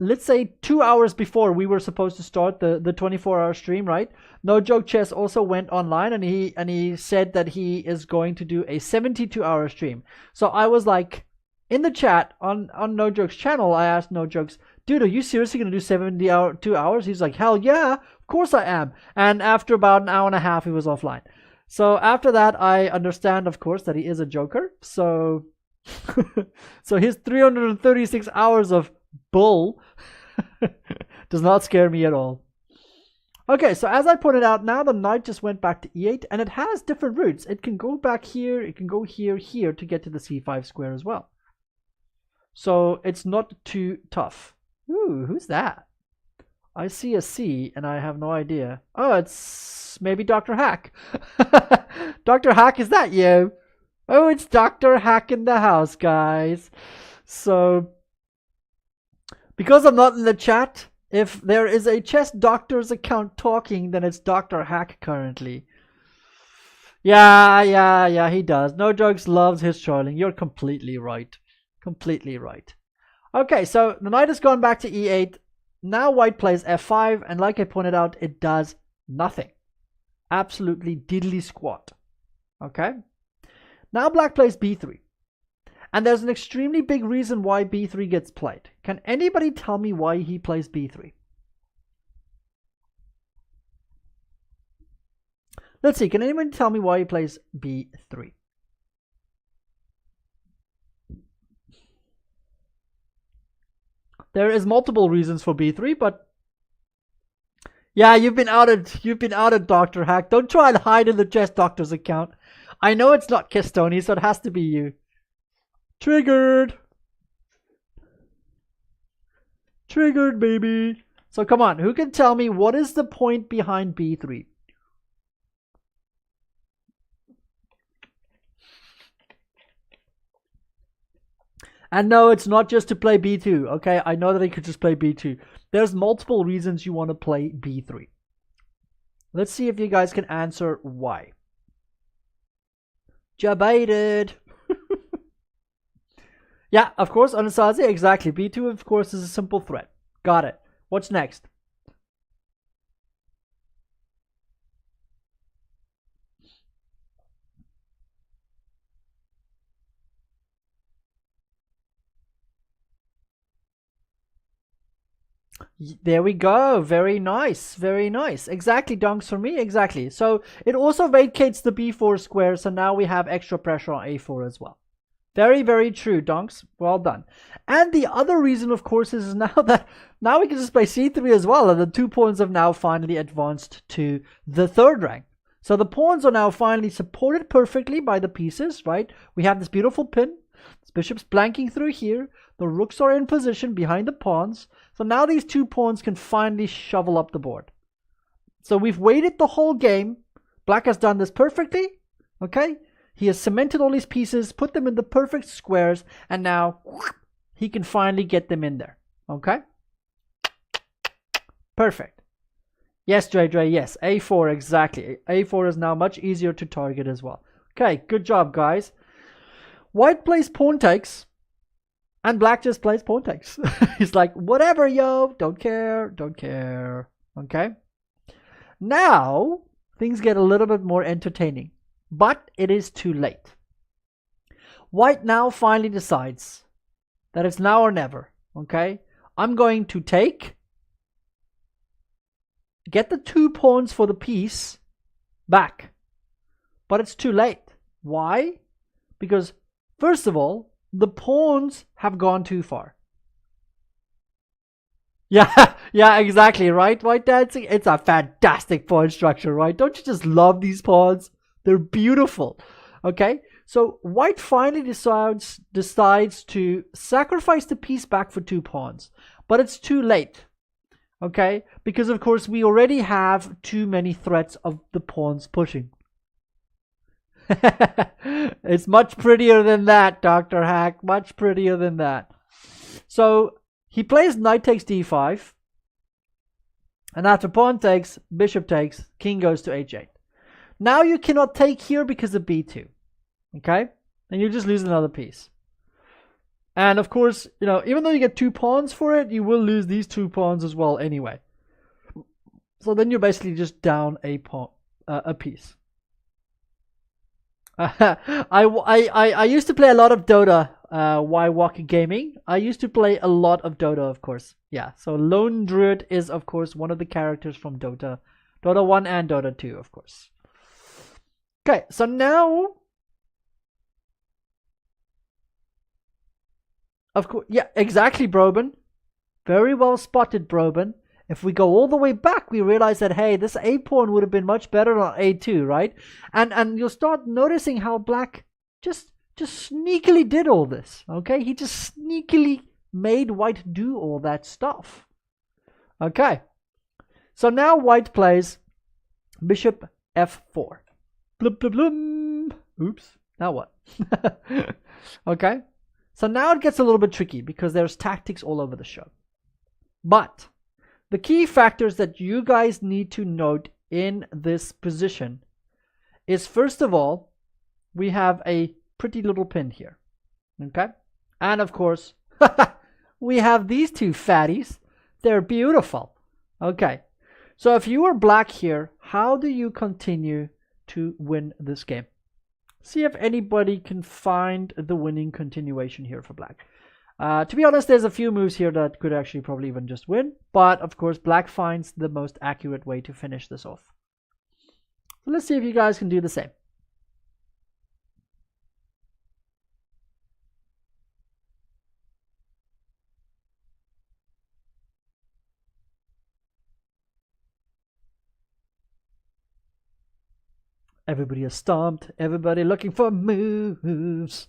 let's say 2 hours before we were supposed to start the 24-hour stream, right? No Joke Chess also went online, and he said that he is going to do a 72-hour stream. So I was like, in the chat on No Joke's channel, I asked No Jokes, dude, are you seriously going to do 72 hours? He's like, hell yeah, of course I am. And after about an hour and a half, he was offline. So after that, I understand, of course, that he is a joker. So, so his 336 hours of bull does not scare me at all. Okay, so as I pointed out, now the knight just went back to e8, and it has different routes. It can go back here, it can go here, here to get to the c5 square as well. So it's not too tough. Ooh, who's that? I see a C, and I have no idea. Oh, it's maybe Dr. Hack. Dr. Hack, is that you? Oh, it's Dr. Hack in the house, guys. So, because I'm not in the chat, if there is a Chess Doctor's account talking, then it's Dr. Hack currently. Yeah, he does. No Jokes loves his trolling. You're completely right. Completely right. Okay, so the knight has gone back to e8. Now white plays f5, and like I pointed out, it does nothing. Absolutely diddly squat. Okay? Now black plays b3. And there's an extremely big reason why b3 gets played. Can anybody tell me why he plays b3? Let's see, can anyone tell me why he plays b3? There is multiple reasons for b3, but yeah, you've been outed. You've been outed, Dr. Hack. Don't try and hide in the Chess Doctor's account. I know it's not Kestoni, so it has to be you. Triggered. Triggered, baby. So come on, who can tell me what is the point behind b3? And no, it's not just to play b2, okay? I know that he could just play b2. There's multiple reasons you want to play b3. Let's see if you guys can answer why. Jabaited. Yeah, of course, Anastasia, exactly. b2, of course, is a simple threat. Got it. What's next? There we go. Very nice. Very nice. Exactly, donks for me. Exactly. So it also vacates the b4 square. So now we have extra pressure on a4 as well. Very, very true, donks. Well done. And the other reason, of course, is now we can just play c3 as well. And the 2 pawns have now finally advanced to the third rank. So the pawns are now finally supported perfectly by the pieces, right? We have this beautiful pin. This bishop's blanking through here. The rooks are in position behind the pawns. So now these 2 pawns can finally shovel up the board. So we've waited the whole game. Black has done this perfectly. Okay? He has cemented all these pieces, put them in the perfect squares, and now he can finally get them in there. Okay? Perfect. Yes, Dre, yes. A4, exactly. A4 is now much easier to target as well. Okay, good job, guys. White plays pawn takes, and black just plays pawn takes. He's like, whatever, yo. Don't care, don't care. Okay? Now, things get a little bit more entertaining. But it is too late. White now finally decides that it's now or never. Okay? I'm going to take, get the 2 pawns for the piece back. But it's too late. Why? Because, first of all, the pawns have gone too far. Yeah, yeah, exactly, right? White dancing, it's a fantastic pawn structure, right? Don't you just love these pawns? They're beautiful. Okay, so white finally decides to sacrifice the piece back for 2 pawns. But it's too late. Okay, because of course we already have too many threats of the pawns pushing. It's much prettier than that, Dr. Hack. Much prettier than that. So he plays knight takes d5. And after pawn takes, bishop takes, king goes to h8. Now you cannot take here because of b2. Okay? And you just lose another piece. And of course, you know, even though you get 2 pawns for it, you will lose these 2 pawns as well anyway. So then you're basically just down a pawn, a piece. I used to play a lot of Dota while walking gaming. I used to play a lot of Dota, of course. Yeah, so Lone Druid is, of course, one of the characters from Dota. Dota 1 and Dota 2, of course. Okay, so now... Of course, yeah, exactly, Broben. Very well spotted, Broben. If we go all the way back, we realize that, hey, this a pawn would have been much better on a2, right? And you'll start noticing how black just sneakily did all this, okay? He just sneakily made white do all that stuff. Okay, so now white plays bishop f4. Blum, blum, blum. Oops, now what? Okay, so now it gets a little bit tricky because there's tactics all over the show. But the key factors that you guys need to note in this position is, first of all, we have a pretty little pin here. Okay, and of course, we have these two fatties. They're beautiful. Okay, so if you were black here, how do you continue to win this game? See if anybody can find the winning continuation here for black. To be honest, there's a few moves here that could actually probably even just win. But, of course, black finds the most accurate way to finish this off. So let's see if you guys can do the same. Everybody is stomped. Everybody looking for moves.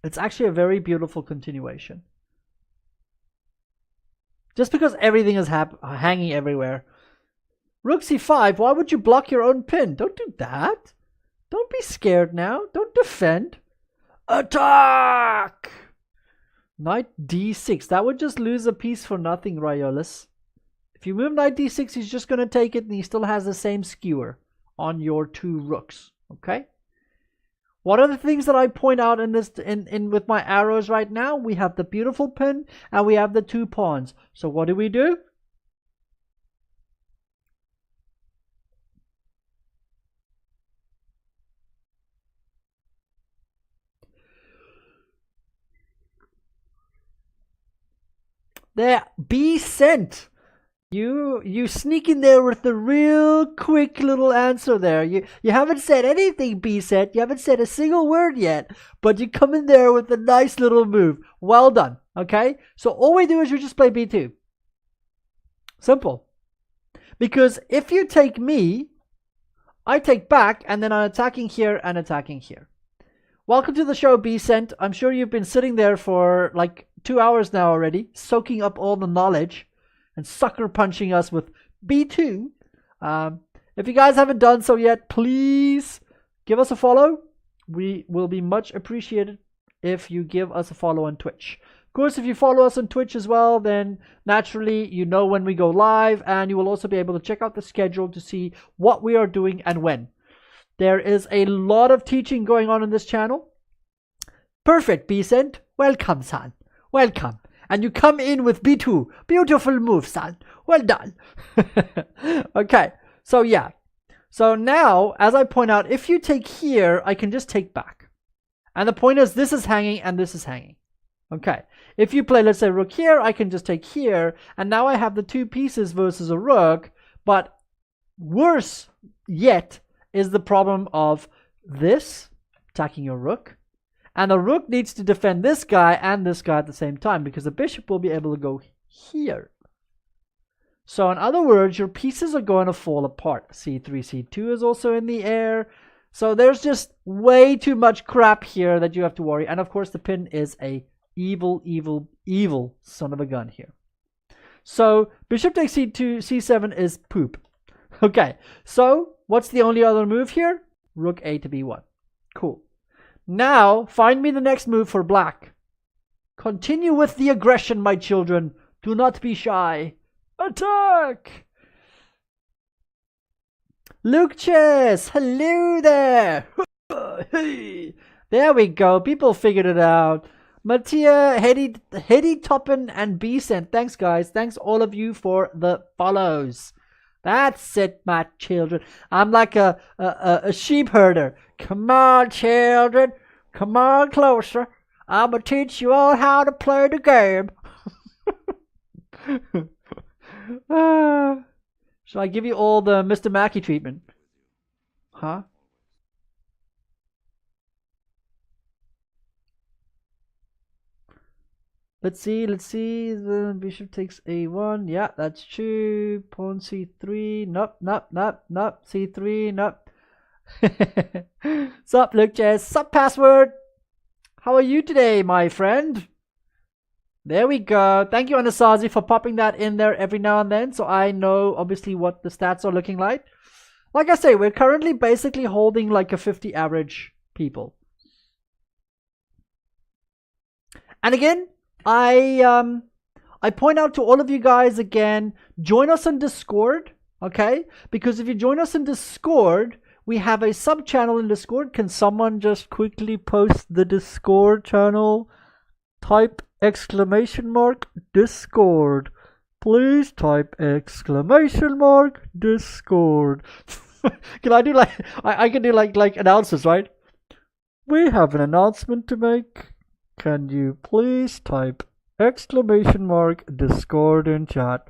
It's actually a very beautiful continuation. Just because everything is hanging everywhere. Rook c5, why would you block your own pin? Don't do that. Don't be scared now. Don't defend. Attack! Knight d6. That would just lose a piece for nothing, Rayolis. If you move knight d6, he's just going to take it, and he still has the same skewer on your two rooks. Okay? What are the things that I point out in this with my arrows right now? We have the beautiful pin, and we have the two pawns. So what do? There, be sent. You sneak in there with the real quick little answer there. You haven't said anything, be sent. You haven't said a single word yet, but you come in there with a nice little move. Well done. Okay, so all we do is we just play b2. Simple. Because if you take me, I take back, and then I'm attacking here and attacking here. Welcome to the show, B Sent. I'm sure you've been sitting there for like 2 hours now already, soaking up all the knowledge and sucker punching us with B2. If you guys haven't done so yet, please give us a follow. We will be much appreciated if you give us a follow on Twitch. Of course, if you follow us on Twitch as well, then naturally you know when we go live, and you will also be able to check out the schedule to see what we are doing and when. There is a lot of teaching going on in this channel. Perfect, B-Sent. Welcome, son. Welcome. And you come in with B2. Beautiful move, son. Well done. Okay, so yeah. So now, as I point out, if you take here, I can just take back. And the point is, this is hanging and this is hanging. Okay, if you play, let's say, rook here, I can just take here. And now I have the two pieces versus a rook. But worse yet is the problem of this attacking your rook, and the rook needs to defend this guy and this guy at the same time, because the bishop will be able to go here. So in other words, your pieces are going to fall apart. c3, c2 is also in the air, so there's just way too much crap here that you have to worry. And of course the pin is a evil son of a gun here. So bishop takes c2, c7 is poop. Okay, so what's the only other move here? Rook a to b1. Cool. Now, find me the next move for black. Continue with the aggression, my children. Do not be shy. Attack! Luke Chess, hello there. Hey. There we go. People figured it out. Mattia, Hedy Toppen, and B-Sent. Thanks, guys. Thanks, all of you, for the follows. That's it, my children. I'm like a sheep herder. Come on, children. Come on closer. I'm going to teach you all how to play the game. Shall I give you all the Mr. Mackey treatment? Huh? Let's see. The bishop takes a1. Yeah, that's true. Pawn c3. Nope. C3. Nope. Sup, Luke Chess? Sup, password? How are you today, my friend? There we go. Thank you, Anasazi, for popping that in there every now and then, so I know obviously what the stats are looking like. Like I say, we're currently basically holding like a 50 average people. And again, I point out to all of you guys again, join us on Discord, okay? Because if you join us in Discord, we have a sub channel in Discord. Can someone just quickly post the Discord channel? Type exclamation mark Discord. Please type exclamation mark Discord. Can I do like I can do like announcements, right? We have an announcement to make. Can you please type exclamation mark Discord in chat?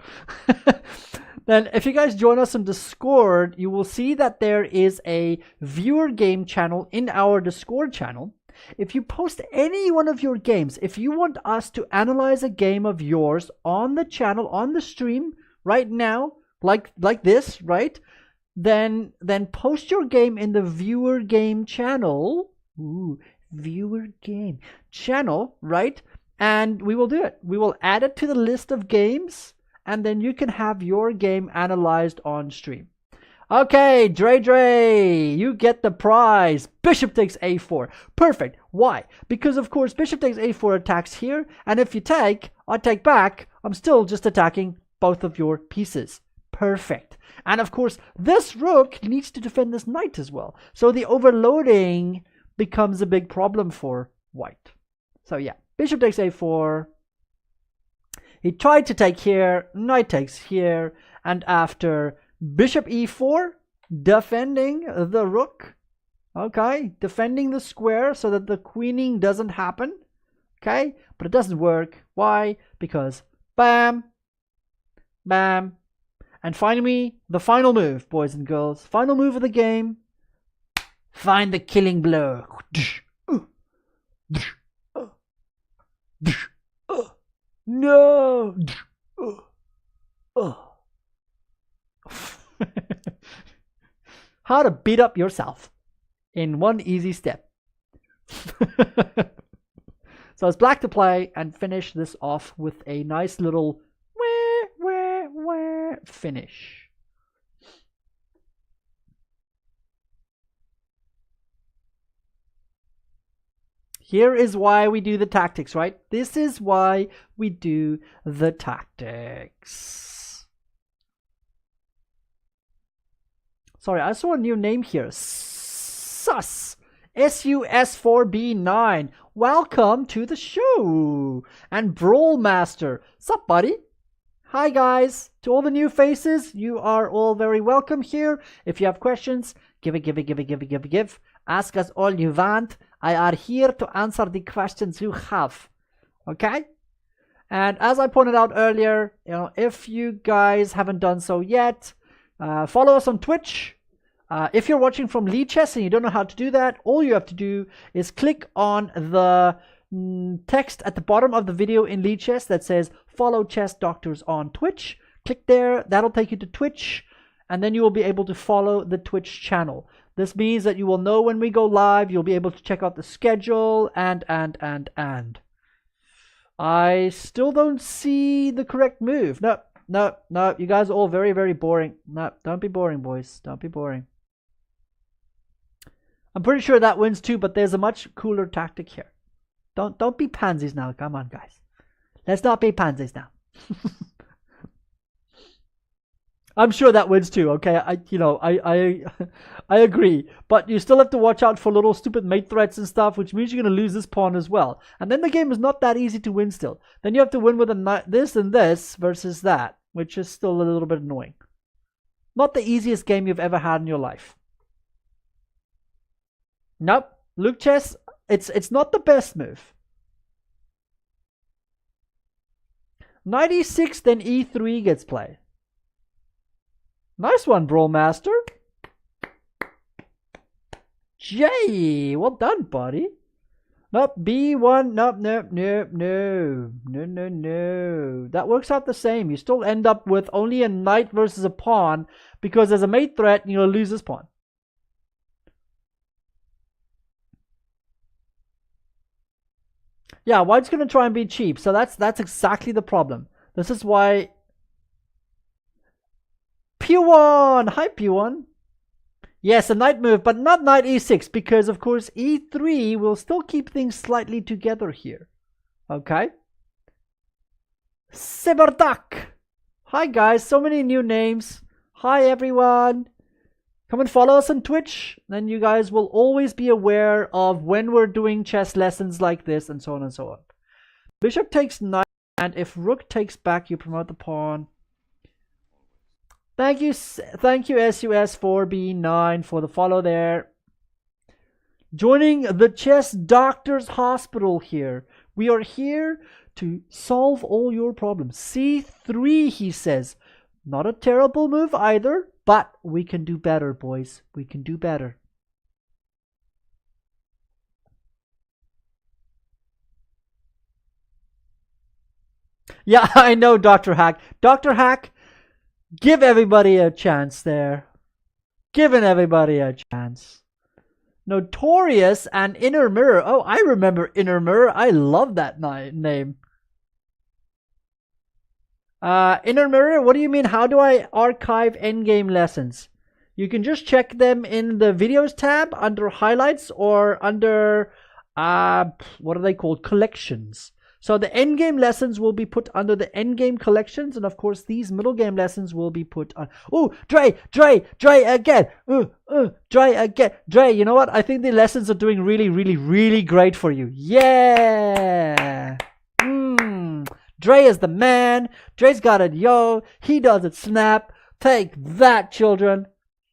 Then if you guys join us on Discord, you will see that there is a viewer game channel in our Discord channel. If you post any one of your games, if you want us to analyze a game of yours on the channel, on the stream right now, like this, right? Then post your game in the viewer game channel. Ooh, viewer game channel, right? And we will do it. We will add it to the list of games, and then you can have your game analyzed on stream. Okay, Dre, you get the prize. Bishop takes a4. Perfect. Why? Because, of course, bishop takes a4 attacks here, and if you take, I take back, I'm still just attacking both of your pieces. Perfect. And, of course, this rook needs to defend this knight as well. So the overloading becomes a big problem for white. So, yeah, bishop takes a4. He tried to take here, knight takes here, and after bishop e4, defending the rook, okay, defending the square so that the queening doesn't happen, okay, but it doesn't work. Why? Because bam, bam, and finally, the final move, boys and girls, final move of the game, find the killing blow. No. How to beat up yourself in one easy step. So it's black to play and finish this off with a nice little finish. Here is why we do the tactics, right? This is why we do the tactics. Sorry, I saw a new name here. Sus. SUS4B9. Welcome to the show. And Brawl Master. Sup, buddy? Hi, guys. To all the new faces, you are all very welcome here. If you have questions, give. Ask us all you want. I are here to answer the questions you have. Okay? And as I pointed out earlier, if you guys haven't done so yet, follow us on Twitch. If you're watching from Lichess and you don't know how to do that, all you have to do is click on the text at the bottom of the video in Lichess that says follow Chess Doctors on Twitch. Click there. That'll take you to Twitch. And then you will be able to follow the Twitch channel. This means that you will know when we go live. You'll be able to check out the schedule and. I still don't see the correct move. No. You guys are all very, very boring. No, don't be boring, boys. Don't be boring. I'm pretty sure that wins too, but there's a much cooler tactic here. Don't be pansies now. Come on, guys. Let's not be pansies now. I'm sure that wins too, okay? I agree. But you still have to watch out for little stupid mate threats and stuff, which means you're going to lose this pawn as well. And then the game is not that easy to win still. Then you have to win with this and this versus that, which is still a little bit annoying. Not the easiest game you've ever had in your life. Nope. Luke Chess, it's not the best move. Knight e6, then e3 gets played. Nice one, Brawl Master. Jay, well done, buddy. Nope, B1, nope, nope, nope, no. No, no, no. That works out the same. You still end up with only a knight versus a pawn because there's a mate threat and you'll lose this pawn. Yeah, white's going to try and be cheap. So that's exactly the problem. This is why... P1! Hi, P1. Yes, a knight move, but not knight e6 because, of course, e3 will still keep things slightly together here. Okay? Seberdak! Hi, guys. So many new names. Hi, everyone. Come and follow us on Twitch. Then you guys will always be aware of when we're doing chess lessons like this and so on and so on. Bishop takes knight, and if rook takes back, you promote the pawn. Thank you, SUS4B9 for the follow there. Joining the Chess Doctors Hospital here. We are here to solve all your problems. C3, he says. Not a terrible move either, but we can do better, boys. We can do better. Yeah, I know, Dr. Hack. Dr. Hack, give everybody a chance there. Giving everybody a chance. Notorious and Inner Mirror. Oh, I remember Inner Mirror. I love that name. Inner Mirror, what do you mean? How do I archive endgame lessons? You can just check them in the videos tab under highlights or under, what are they called? Collections. So the endgame lessons will be put under the endgame collections, and of course these middle game lessons will be put on. Oh, Dre again. Dre again. Dre, you know what? I think the lessons are doing really great for you. Yeah. Dre is the man. Dre's got it, yo. He does it, snap. Take that, children.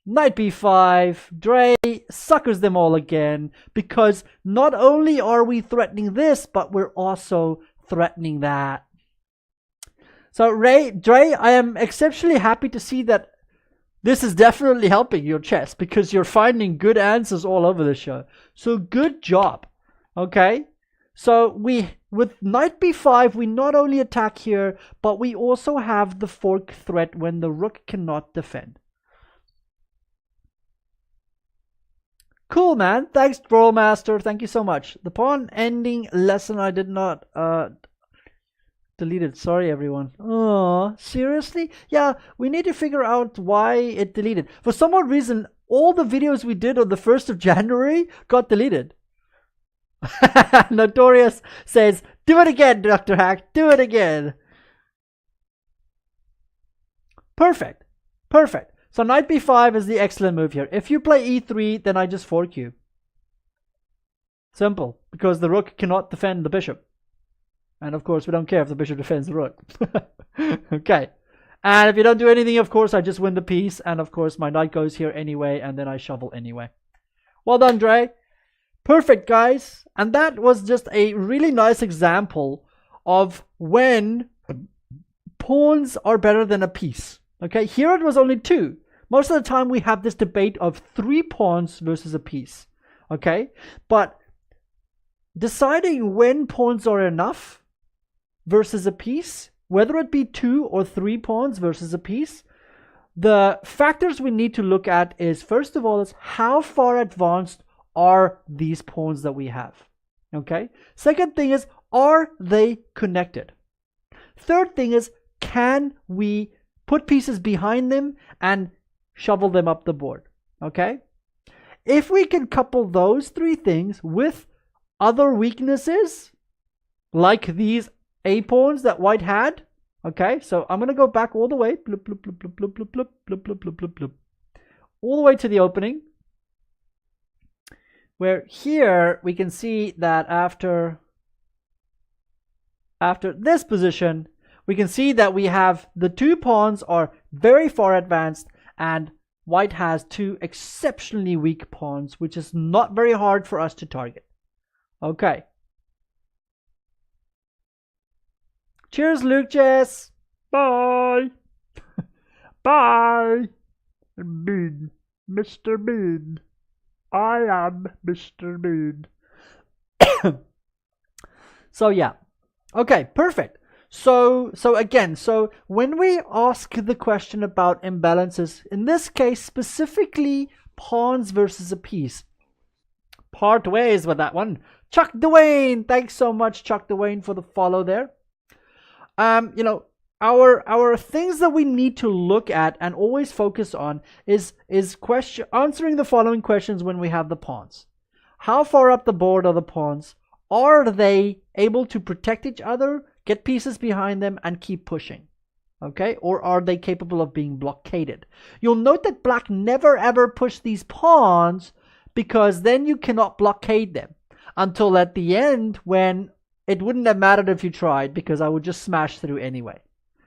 Knight b5. Dre suckers them all again because not only are we threatening this, but we're also threatening that. So Dre, I am exceptionally happy to see that this is definitely helping your chess because you're finding good answers all over the show. So good job. Okay? So with knight b5, we not only attack here, but we also have the fork threat when the rook cannot defend. Cool, man. Thanks, Bromaster. Thank you so much. The pawn ending lesson I did not delete it. Sorry, everyone. Oh, seriously? Yeah, we need to figure out why it deleted. For some odd reason, all the videos we did on the 1st of January got deleted. Notorious says, do it again, Dr. Hack. Do it again. Perfect. Perfect. So knight b5 is the excellent move here. If you play e3, then I just fork you. Simple. Because the rook cannot defend the bishop. And of course, we don't care if the bishop defends the rook. Okay. And if you don't do anything, of course, I just win the piece. And of course, my knight goes here anyway. And then I shovel anyway. Well done, Dre. Perfect, guys. And that was just a really nice example of when pawns are better than a piece. Okay, here it was only 2. Most of the time we have this debate of 3 pawns versus a piece. Okay, but deciding when pawns are enough versus a piece, whether it be 2 or 3 pawns versus a piece, the factors we need to look at is, first of all, is how far advanced are these pawns that we have. Okay, second thing is, are they connected? Third thing is, can we put pieces behind them and shovel them up the board? Okay, if we can couple those 3 things with other weaknesses like these a pawns that white had. Okay, so I'm going to go back all the way, bloop, bloop, bloop, bloop, bloop, bloop, bloop, bloop, bloop, bloop, bloop, all the way to the opening, where here we can see that after this position, we can see that we have the 2 pawns are very far advanced and white has 2 exceptionally weak pawns, which is not very hard for us to target. Okay. Cheers, Lucas. Bye. Bye. Bean. Mr. Bean. I am Mr. Bean. So yeah. Okay, perfect. So again, so when we ask the question about imbalances, in this case specifically pawns versus a piece, part ways with that one. Chuck Dwayne, thanks so much, Chuck Dwayne, for the follow there. You know, our things that we need to look at and always focus on is answering the following questions when we have the pawns. How far up the board are the pawns? Are they able to protect each other, get pieces behind them, and keep pushing? Okay, or are they capable of being blockaded? You'll note that black never ever pushed these pawns, because then you cannot blockade them until at the end, when it wouldn't have mattered if you tried, because I would just smash through anyway.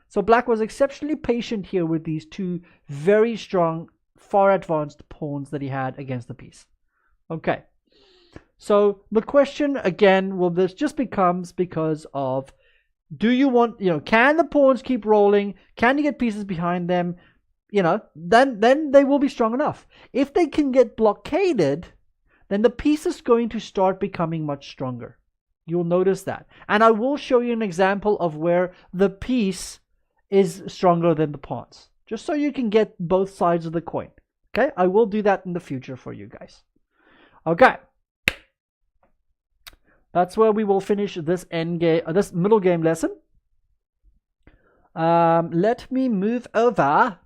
So black was exceptionally patient here with these two very strong, far advanced pawns that he had against the piece. Okay, so the question again, well, this just becomes because of, do you want, can the pawns keep rolling? Can you get pieces behind them? Then they will be strong enough. If they can get blockaded, then the piece is going to start becoming much stronger. You'll notice that. And I will show you an example of where the piece is stronger than the pawns, just so you can get both sides of the coin. Okay, I will do that in the future for you guys. Okay, that's where we will finish this this middle game lesson. Let me move over